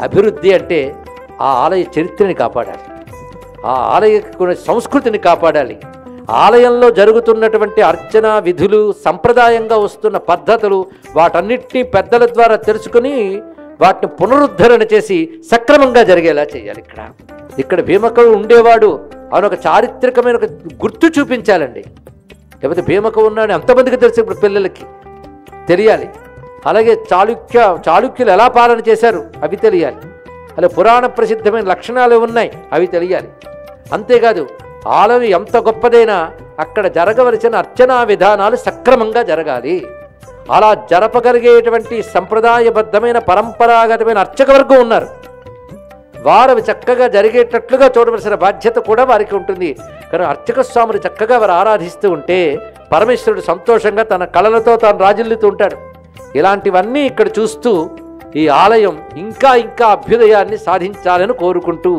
అభివృద్ధి అంటే ఆ ఆలయ చరిత్రని కాపాడాలి, ఆ ఆలయ సంస్కృతిని కాపాడాలి, ఆలయంలో జరుగుతున్నటువంటి అర్చన విధులు, సంప్రదాయంగా వస్తున్న పద్ధతులు వాటన్నిటినీ పెద్దల ద్వారా తెలుసుకుని వాటిని పునరుద్ధరణ చేసి సక్రమంగా జరిగేలా చేయాలి. ఇక్కడ భీమకవి ఉండేవాడు అని ఒక చారిత్రకమైన ఒక గుర్తు చూపించాలండి. లేకపోతే భీమకవి ఉన్నాడని ఎంతమందికి తెలుసు? ఇప్పుడు పిల్లలకి తెలియాలి. అలాగే చాళుక్యులు ఎలా పాలన చేశారు అవి తెలియాలి. అలా పురాణ ప్రసిద్ధమైన లక్షణాలు ఉన్నాయి అవి తెలియాలి. అంతేకాదు ఆలయం ఎంత గొప్పదైనా అక్కడ జరగవలసిన అర్చనా విధానాలు సక్రమంగా జరగాలి. అలా జరపగలిగేటువంటి సంప్రదాయబద్ధమైన పరంపరాగతమైన అర్చక వర్గం ఉన్నారు. వారు చక్కగా జరిగేటట్లుగా చూడవలసిన బాధ్యత కూడా వారికి ఉంటుంది. కానీ అర్చక స్వామిని చక్కగా వారు ఆరాధిస్తూ ఉంటే పరమేశ్వరుడు సంతోషంగా తన కళలతో తాను రాజిల్లుతూ ఉంటాడు. ఇలాంటివన్నీ ఇక్కడ చూస్తూ ఈ ఆలయం ఇంకా ఇంకా అభ్యుదయాన్ని సాధించాలని కోరుకుంటూ